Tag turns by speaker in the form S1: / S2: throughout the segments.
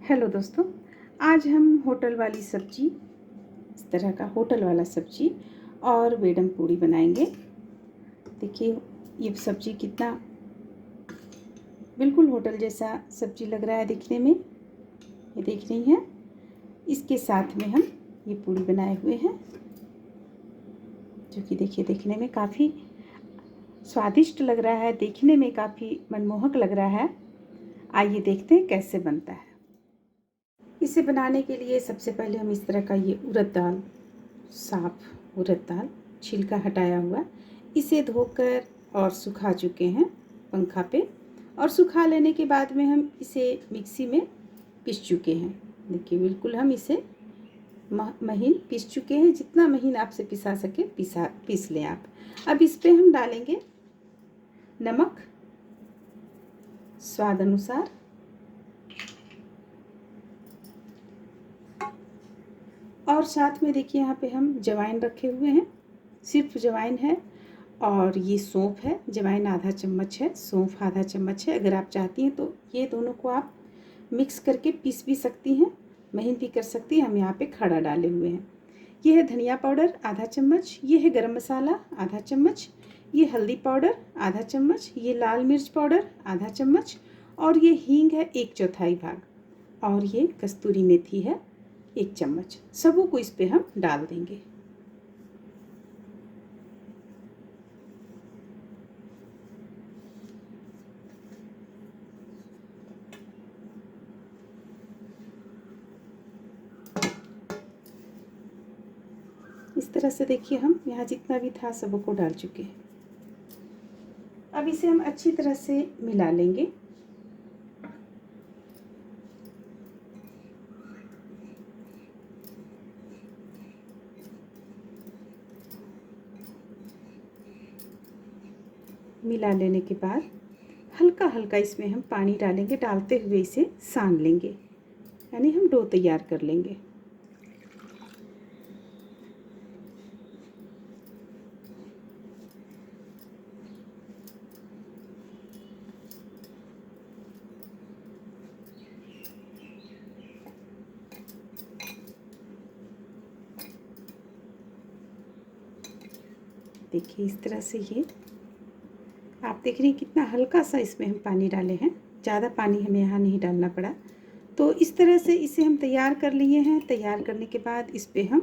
S1: Hello दोस्तों, आज हम होटल वाली सब्जी, इस तरह का होटल वाला सब्जी और बेडम पूड़ी बनाएंगे। देखिए ये सब्जी कितना बिल्कुल होटल जैसा सब्जी लग रहा है दिखने में। ये देख रही हैं, इसके साथ में हम ये पूड़ी बनाए हुए हैं जो कि देखिए देखने में काफ़ी स्वादिष्ट लग रहा है, देखने में काफ़ी मनमोहक लग रहा है। आइए देखते हैं कैसे बनता है। इसे बनाने के लिए सबसे पहले हम इस तरह का ये उड़द दाल, साफ़ उड़द दाल छिलका हटाया हुआ, इसे धोकर और सुखा चुके हैं पंखा पे। और सुखा लेने के बाद में हम इसे मिक्सी में पीस चुके हैं। देखिए बिल्कुल हम इसे महीन पीस चुके हैं। जितना महीन आपसे पिसा सके पीस लें आप। अब इस पे हम डालेंगे नमक स्वाद अनुसार, और साथ में देखिए यहाँ पे हम जवाइन रखे हुए हैं, सिर्फ जवाइन है। और ये सौंफ है, जवाइन आधा चम्मच है, सौंफ आधा चम्मच है। अगर आप चाहती हैं तो ये दोनों को आप मिक्स करके पीस भी सकती हैं, महीन भी कर सकती हैं। हम यहाँ पे खड़ा डाले हुए हैं। ये है धनिया पाउडर आधा चम्मच, ये है गरम मसाला आधा चम्मच, ये हल्दी पाउडर आधा चम्मच, ये लाल मिर्च पाउडर आधा चम्मच, और ये हींग है 1/4 भाग, और ये कस्तूरी मेथी है 1 चम्मच। सबों को इस पे हम डाल देंगे। इस तरह से देखिए हम यहाँ जितना भी था सबों को डाल चुके हैं। अब इसे हम अच्छी तरह से मिला लेंगे। मिला लेने के बाद हल्का हल्का इसमें हम पानी डालेंगे, डालते हुए इसे सान लेंगे, यानी हम डो तैयार कर लेंगे। देखिए इस तरह से ये आप देख रही हैं कितना हल्का सा इसमें हम पानी डाले हैं, ज़्यादा पानी हमें यहाँ नहीं डालना पड़ा। तो इस तरह से इसे हम तैयार कर लिए हैं। तैयार करने के बाद इस पे हम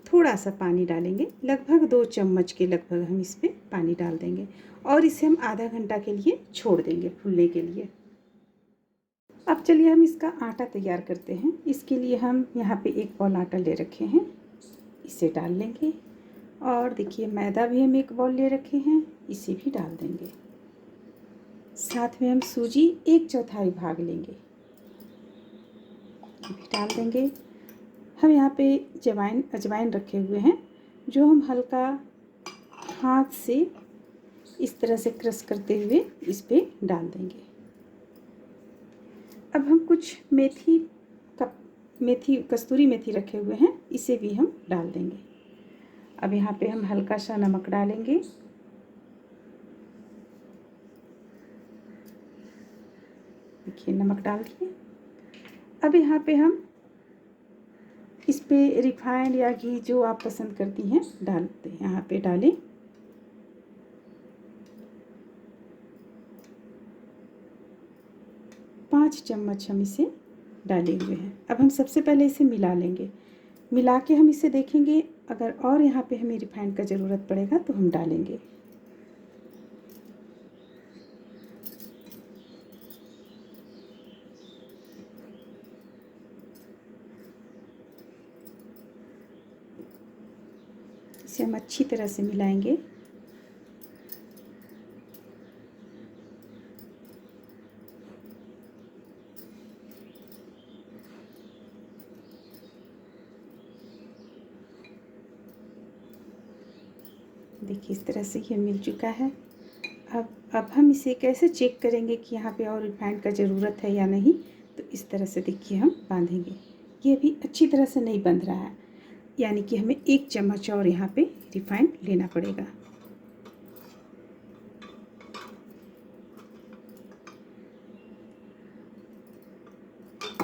S1: थोड़ा सा पानी डालेंगे, लगभग 2 चम्मच के लगभग हम इस पे पानी डाल देंगे, और इसे हम आधा घंटा के लिए छोड़ देंगे फूलने के लिए। अब चलिए हम इसका आटा तैयार करते हैं। इसके लिए हम यहाँ पे 1 बाउल आटा ले रखे हैं, इसे डाल लेंगे। और देखिए मैदा भी हम 1 बाउल ले रखे हैं, इसे भी डाल देंगे। साथ में हम सूजी 1/4 भाग लेंगे, ये भी डाल देंगे। हम यहाँ पे अजवाइन रखे हुए हैं, जो हम हल्का हाथ से इस तरह से क्रश करते हुए इस पे डाल देंगे। अब हम कुछ मेथी कस्तूरी मेथी रखे हुए हैं, इसे भी हम डाल देंगे। अब यहाँ पे हम हल्का सा नमक डालेंगे, देखिए नमक डाल दिए। अब यहाँ पे हम इस पे रिफाइंड या घी जो आप पसंद करती हैं डालते हैं, यहाँ पे डालें। पाँच चम्मच हम इसे डाले हुए हैं। अब हम सबसे पहले इसे मिला लेंगे। मिला के हम इसे देखेंगे, अगर और यहाँ पे हमें रिफाइंड का ज़रूरत पड़ेगा तो हम डालेंगे। इसे हम अच्छी तरह से मिलाएंगे। देखिए इस तरह से ये मिल चुका है। अब हम इसे कैसे चेक करेंगे कि यहाँ पे और रिफाइंड का ज़रूरत है या नहीं। तो इस तरह से देखिए हम बांधेंगे। ये भी अच्छी तरह से नहीं बंध रहा है, यानी कि हमें 1 चम्मच और यहाँ पे रिफाइंड लेना पड़ेगा।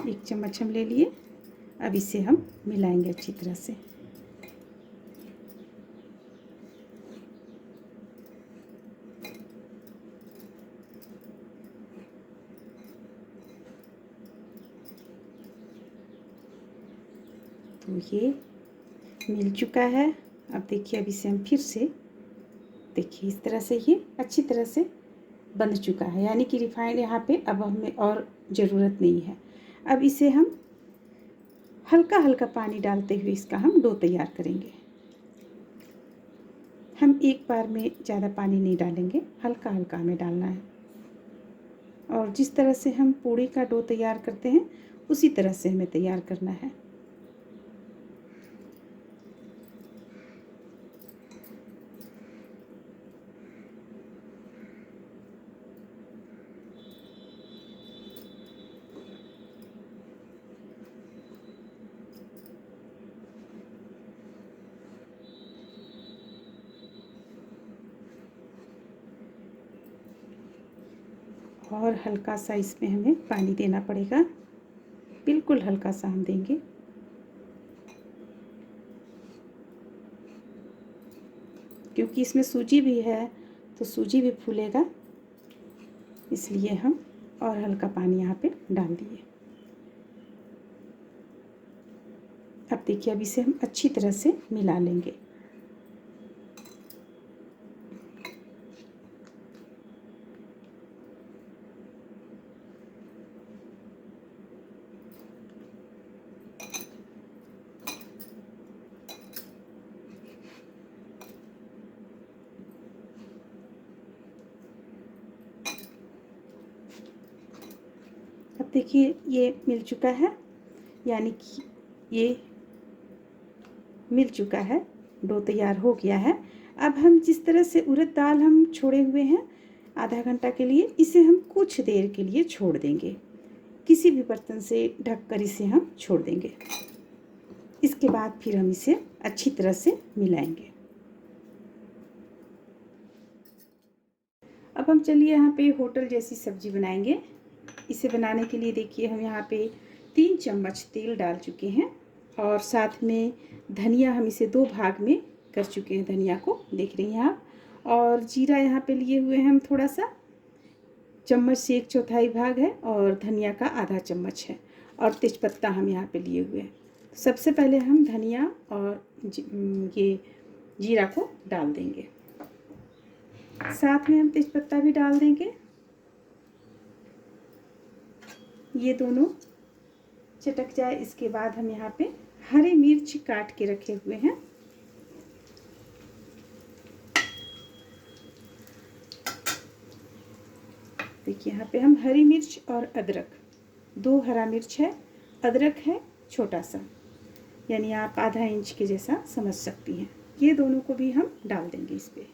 S1: 1 चम्मच हम ले लिए। अब इसे हम मिलाएंगे अच्छी तरह से। तो ये मिल चुका है। अब देखिए, अब इसे हम फिर से देखिए इस तरह से ये अच्छी तरह से बंध चुका है, यानी कि रिफाइंड यहाँ पे अब हमें और ज़रूरत नहीं है। अब इसे हम हल्का हल्का पानी डालते हुए इसका हम डो तैयार करेंगे। हम एक बार में ज़्यादा पानी नहीं डालेंगे, हल्का हल्का हमें डालना है। और जिस तरह से हम पूड़ी का डो तैयार करते हैं उसी तरह से हमें तैयार करना है। और हल्का सा इसमें हमें पानी देना पड़ेगा, बिल्कुल हल्का सा हम देंगे। क्योंकि इसमें सूजी भी है तो सूजी भी फूलेगा, इसलिए हम और हल्का पानी यहाँ पे डाल दिए। अब देखिए, अब इसे हम अच्छी तरह से मिला लेंगे। अब देखिए ये मिल चुका है, यानी कि ये मिल चुका है, डो तैयार हो गया है। अब हम जिस तरह से उड़द दाल हम छोड़े हुए हैं आधा घंटा के लिए, इसे हम कुछ देर के लिए छोड़ देंगे। किसी भी बर्तन से ढककर इसे हम छोड़ देंगे। इसके बाद फिर हम इसे अच्छी तरह से मिलाएंगे। अब हम चलिए यहाँ पे होटल जैसी सब्जी बनाएंगे। इसे बनाने के लिए देखिए, हम यहाँ पे 3 चम्मच तेल डाल चुके हैं और साथ में धनिया हम इसे 2 भाग में कर चुके हैं, धनिया को देख रही हैं आप। और जीरा यहाँ पे लिए हुए हैं हम थोड़ा सा, चम्मच से 1/4 भाग है और धनिया का आधा चम्मच है। और तेज़पत्ता हम यहाँ पे लिए हुए हैं। सबसे पहले हम धनिया और ये जीरा को डाल देंगे, साथ में हम तेज़पत्ता भी डाल देंगे। ये दोनों चटक जाए, इसके बाद हम यहाँ पे हरी मिर्च काट के रखे हुए हैं, देखिए यहाँ पे हम हरी मिर्च और अदरक, 2 हरा मिर्च है, अदरक है छोटा सा, यानी आप आधा इंच के जैसा समझ सकती हैं। ये दोनों को भी हम डाल देंगे इस पे।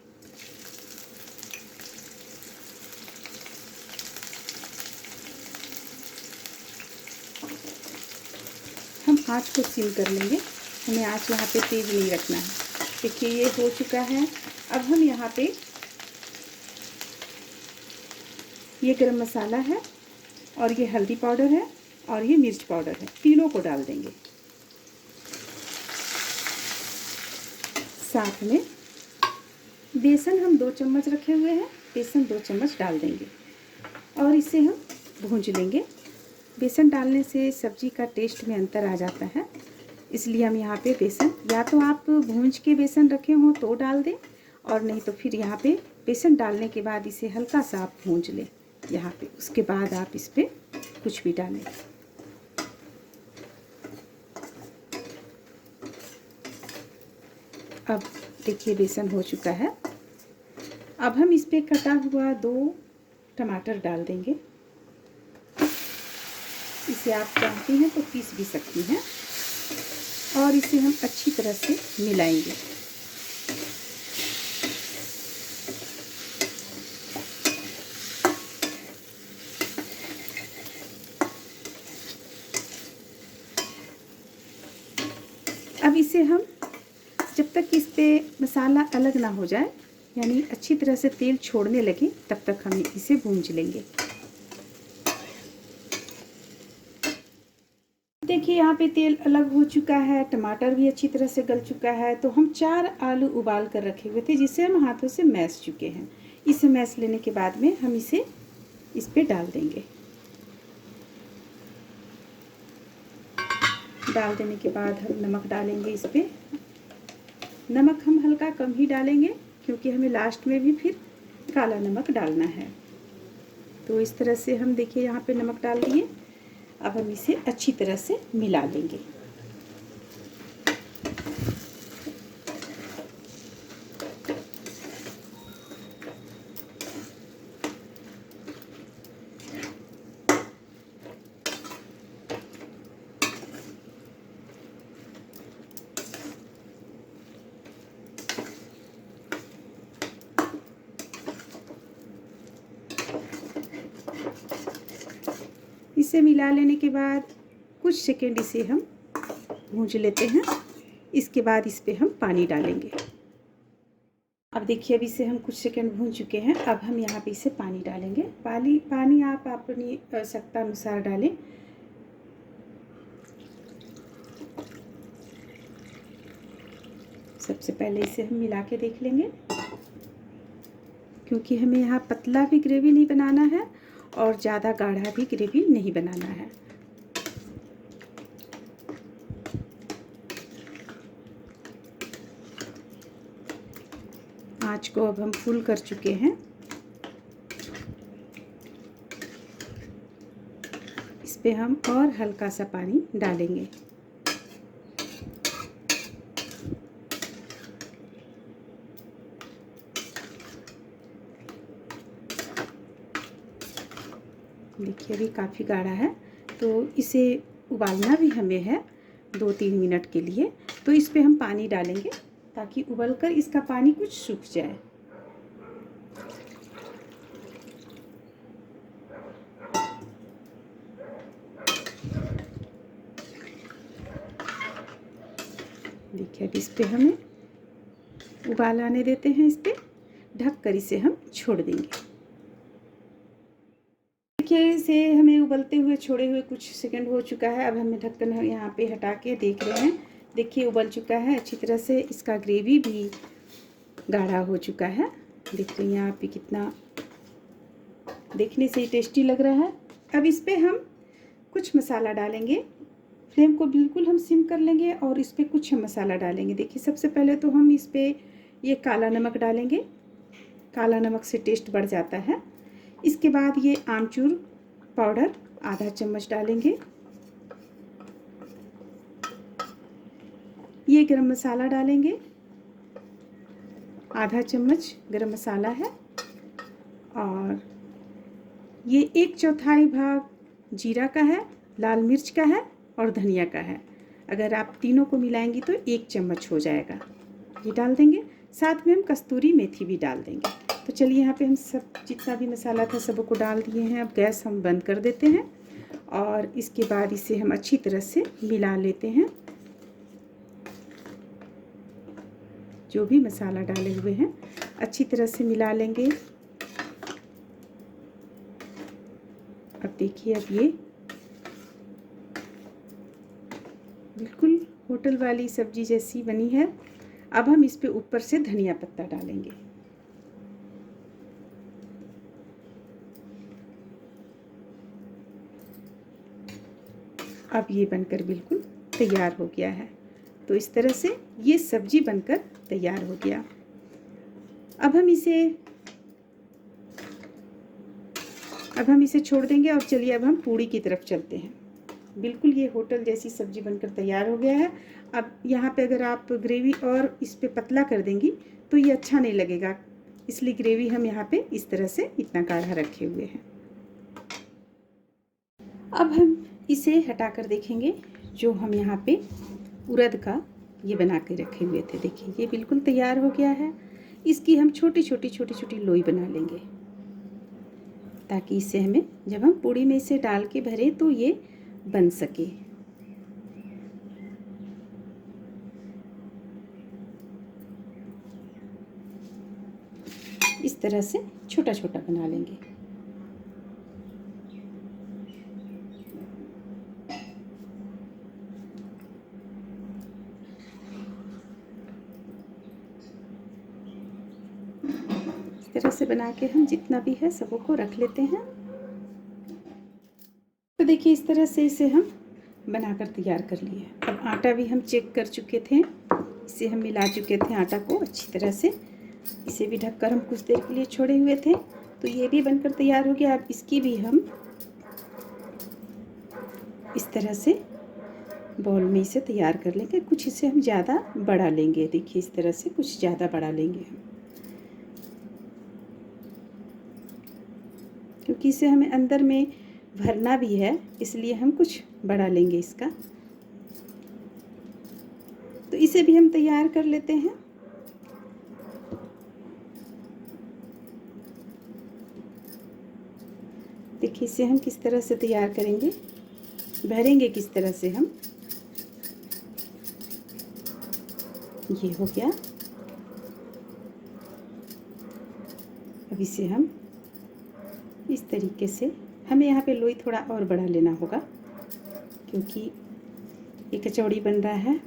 S1: हम आँच को सीम कर लेंगे, हमें आँच यहाँ पे तेज़ नहीं रखना है। देखिए ये हो चुका है। अब हम यहाँ पे ये गरम मसाला है और ये हल्दी पाउडर है और ये मिर्च पाउडर है, तीनों को डाल देंगे। साथ में बेसन हम 2 चम्मच रखे हुए हैं, बेसन 2 चम्मच डाल देंगे और इसे हम भूंज लेंगे। बेसन डालने से सब्जी का टेस्ट में अंतर आ जाता है, इसलिए हम यहाँ पे बेसन, या तो आप भूंज के बेसन रखे हों तो डाल दें, और नहीं तो फिर यहाँ पे बेसन डालने के बाद इसे हल्का सा आप भूंज लें यहाँ पे, उसके बाद आप इस पर कुछ भी डालें। अब देखिए बेसन हो चुका है। अब हम इस पे कटा हुआ 2 टमाटर डाल देंगे। इसे आप चाहती हैं तो पीस भी सकती हैं और इसे हम अच्छी तरह से मिलाएंगे। अब इसे हम जब तक इस पे मसाला अलग ना हो जाए, यानी अच्छी तरह से तेल छोड़ने लगे, तब तक हम इसे भूंज लेंगे। देखिए यहाँ पे तेल अलग हो चुका है, टमाटर भी अच्छी तरह से गल चुका है। तो हम 4 आलू उबाल कर रखे हुए थे, जिसे हम हाथों से मैश चुके हैं। इसे मैश लेने के बाद में हम इसे इस पे डाल देंगे। डाल देने के बाद हम नमक डालेंगे इस पे। नमक हम हल्का कम ही डालेंगे, क्योंकि हमें लास्ट में भी फिर काला नमक डालना है। तो इस तरह से हम देखिए यहाँ पे नमक डाल दिए। अब हम इसे अच्छी तरह से मिला लेंगे। इसे मिला लेने के बाद कुछ सेकंड इसे हम भूंज लेते हैं। इसके बाद इस पे हम पानी डालेंगे। अब देखिए, अब इसे हम कुछ सेकंड भून चुके हैं। अब हम यहाँ पे इसे पानी डालेंगे। पानी आप अपनी आवश्यकता अनुसार डालें। सबसे पहले इसे हम मिला के देख लेंगे, क्योंकि हमें यहाँ पतला भी ग्रेवी नहीं बनाना है और ज़्यादा गाढ़ा भी ग्रेवी नहीं बनाना है। आँच को अब हम फुल कर चुके हैं। इस पे हम और हल्का सा पानी डालेंगे। देखिए अभी काफ़ी गाढ़ा है, तो इसे उबालना भी हमें है 2-3 मिनट के लिए। तो इस पे हम पानी डालेंगे ताकि उबलकर इसका पानी कुछ सूख जाए। देखिए अब इस पे हमें उबाल आने देते हैं। इस पे ढक कर इसे हम छोड़ देंगे। देखिए इसे हमें उबलते हुए छोड़े हुए कुछ सेकंड हो चुका है। अब हमें ढक्कन यहाँ पे हटा के देख रहे हैं। देखिए उबल चुका है अच्छी तरह से। इसका ग्रेवी भी गाढ़ा हो चुका है। देख रहे हैं यहाँ पे कितना देखने से ही टेस्टी लग रहा है। अब इस पे हम कुछ मसाला डालेंगे। फ्लेम को बिल्कुल हम सिम कर लेंगे और इस पे कुछ हम मसाला डालेंगे। देखिए सबसे पहले तो हम इस पे ये काला नमक डालेंगे। काला नमक से टेस्ट बढ़ जाता है। इसके बाद ये आमचूर पाउडर आधा चम्मच डालेंगे। ये गरम मसाला डालेंगे, आधा चम्मच गरम मसाला है। और ये 1/4 भाग जीरा का है, लाल मिर्च का है और धनिया का है। अगर आप तीनों को मिलाएंगी तो 1 चम्मच हो जाएगा। ये डाल देंगे। साथ में हम कस्तूरी मेथी भी डाल देंगे। तो चलिए यहाँ पे हम सब जितना भी मसाला था सबको डाल दिए हैं। अब गैस हम बंद कर देते हैं और इसके बाद इसे हम अच्छी तरह से मिला लेते हैं। जो भी मसाला डाले हुए हैं अच्छी तरह से मिला लेंगे। अब देखिए अब ये बिल्कुल होटल वाली सब्जी जैसी बनी है। अब हम इस पे ऊपर से धनिया पत्ता डालेंगे। अब ये बनकर बिल्कुल तैयार हो गया है। तो इस तरह से ये सब्जी बनकर तैयार हो गया। अब हम इसे छोड़ देंगे और चलिए अब हम पूड़ी की तरफ चलते हैं। बिल्कुल ये होटल जैसी सब्जी बनकर तैयार हो गया है। अब यहाँ पे अगर आप ग्रेवी और इस पे पतला कर देंगी तो ये अच्छा नहीं लगेगा, इसलिए ग्रेवी हम यहाँ पे इस तरह से इतना गाढ़ा रखे हुए हैं। अब हम इसे हटा कर देखेंगे। जो हम यहाँ पे उड़द का ये बना के रखे हुए थे, देखिए ये बिल्कुल तैयार हो गया है। इसकी हम छोटी छोटी लोई बना लेंगे, ताकि इसे हमें जब हम पूड़ी में इसे डाल के भरें तो ये बन सके। इस तरह से छोटा छोटा बना लेंगे। तरह से बना के हम जितना भी है सबों को रख लेते हैं। तो देखिए इस तरह से इसे हम बनाकर तैयार कर लिए। अब आटा भी हम चेक कर चुके थे, इसे हम मिला चुके थे आटा को अच्छी तरह से। इसे भी ढककर हम कुछ देर के लिए छोड़े हुए थे, तो ये भी बनकर तैयार हो गया। अब इसकी भी हम इस तरह से बॉल में इसे तैयार कर लेंगे। कुछ इसे हम ज़्यादा बड़ा लेंगे, देखिए इस तरह से कुछ ज़्यादा बड़ा लेंगे हम, क्योंकि इसे हमें अंदर में भरना भी है, इसलिए हम कुछ बड़ा लेंगे इसका। तो इसे भी हम तैयार कर लेते हैं। देखिए इसे हम किस तरह से तैयार करेंगे, भरेंगे किस तरह से हम। ये हो गया। अब इसे हम इस तरीके से, हमें यहाँ पे लोई थोड़ा और बड़ा लेना होगा, क्योंकि ये कचौड़ी बन रहा है।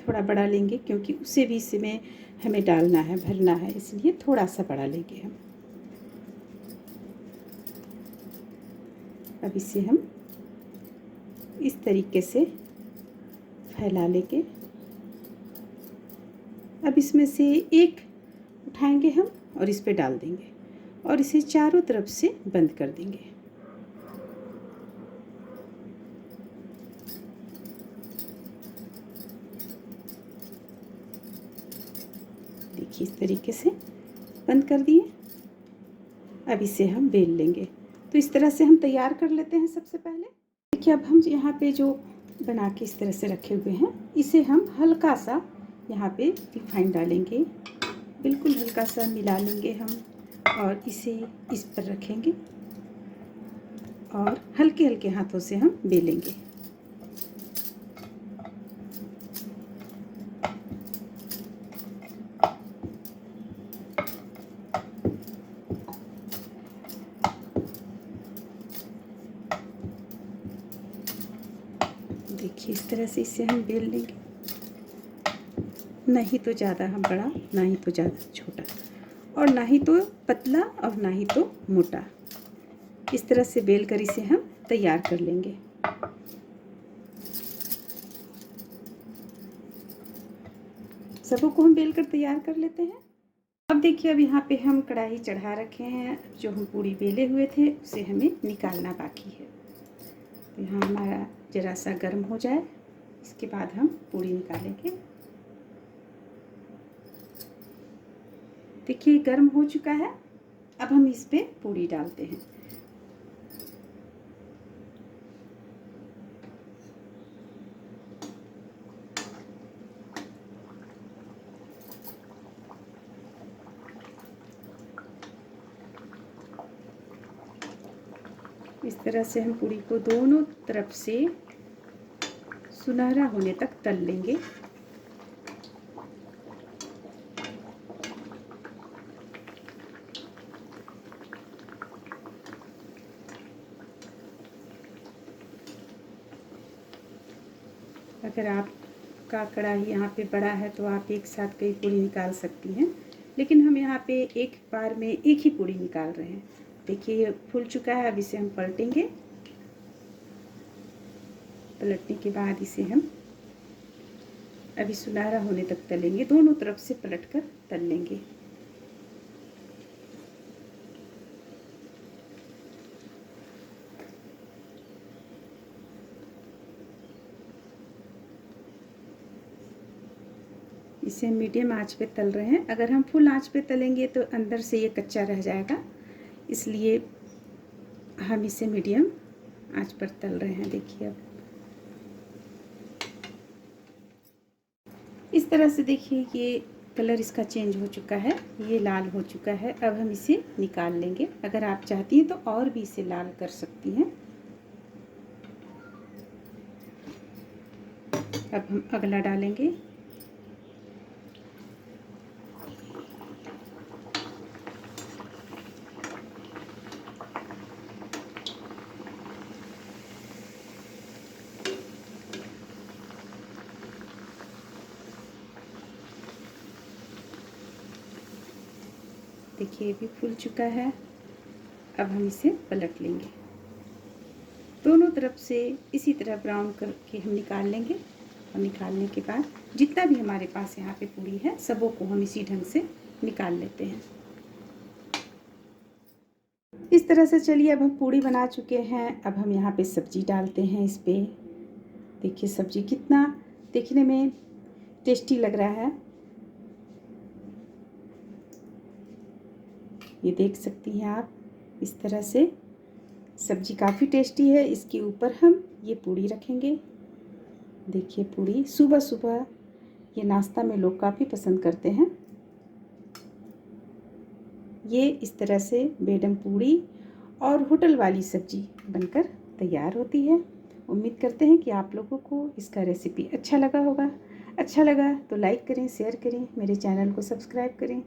S1: थोड़ा बड़ा लेंगे क्योंकि उसे भी इसमें हमें डालना है, भरना है, इसलिए थोड़ा सा बड़ा लेंगे हम। अब इसे हम इस तरीके से फैला लेंगे। अब इसमें से एक उठाएंगे हम और इस पे डाल देंगे और इसे चारों तरफ से बंद कर देंगे। देखिए इस तरीके से बंद कर दिए। अब इसे हम बेल लेंगे। तो इस तरह से हम तैयार कर लेते हैं सबसे पहले। देखिए अब हम यहाँ पे जो बना के इस तरह से रखे हुए हैं, इसे हम हल्का सा यहाँ पे रिफाइन डालेंगे, बिल्कुल हल्का सा मिला लेंगे हम और इसे इस पर रखेंगे और हल्के हल्के हाथों से हम बेलेंगे। देखिए इस तरह से इसे हम बेल लेंगे, नहीं तो ज़्यादा हम बड़ा, ना ही तो ज़्यादा छोटा, और ना ही तो पतला और ना ही तो मोटा। इस तरह से बेल कर इसे हम तैयार कर लेंगे। सबों को हम बेल कर तैयार कर लेते हैं। अब देखिए अब यहाँ पे हम कढ़ाई चढ़ा रखे हैं। जो हम पूरी बेले हुए थे उसे हमें निकालना बाकी है। तो यहाँ हमारा ज़रा सा गर्म हो जाए, इसके बाद हम पूरी निकालेंगे। देखिए गर्म हो चुका है। अब हम इस पे पूरी डालते हैं। इस तरह से हम पूरी को दोनों तरफ से सुनहरा होने तक तल लेंगे। अगर आपका कढ़ाई यहाँ पे बड़ा है तो आप एक साथ कई पूरी निकाल सकती हैं, लेकिन हम यहाँ पे एक बार में एक ही पूरी निकाल रहे हैं। देखिए ये फूल चुका है। अब इसे हम पलटेंगे। पलटने के बाद इसे हम अभी सुनहरा होने तक तलेंगे, दोनों तरफ से पलटकर तल लेंगे। इसे मीडियम आंच पे तल रहे हैं। अगर हम फुल आंच पे तलेंगे तो अंदर से ये कच्चा रह जाएगा, इसलिए हम इसे मीडियम आंच पर तल रहे हैं। देखिए अब इस तरह से देखिए ये कलर इसका चेंज हो चुका है, ये लाल हो चुका है। अब हम इसे निकाल लेंगे। अगर आप चाहती हैं तो और भी इसे लाल कर सकती हैं। अब हम अगला डालेंगे। देखिए ये भी फूल चुका है। अब हम इसे पलट लेंगे, दोनों तरफ से इसी तरह ब्राउन करके हम निकाल लेंगे। और निकालने के बाद जितना भी हमारे पास यहाँ पे पूड़ी है सबों को हम इसी ढंग से निकाल लेते हैं। इस तरह से चलिए अब हम पूड़ी बना चुके हैं। अब हम यहाँ पे सब्जी डालते हैं इस पे। देखिए सब्जी कितना देखने में टेस्टी लग रहा है, ये देख सकती हैं आप। इस तरह से सब्जी काफ़ी टेस्टी है। इसके ऊपर हम ये पूड़ी रखेंगे। देखिए पूड़ी सुबह सुबह ये नाश्ता में लोग काफ़ी पसंद करते हैं। ये इस तरह से बेडम पूड़ी और होटल वाली सब्जी बनकर तैयार होती है। उम्मीद करते हैं कि आप लोगों को इसका रेसिपी अच्छा लगा होगा। अच्छा लगा तो लाइक करें, शेयर करें, मेरे चैनल को सब्सक्राइब करें।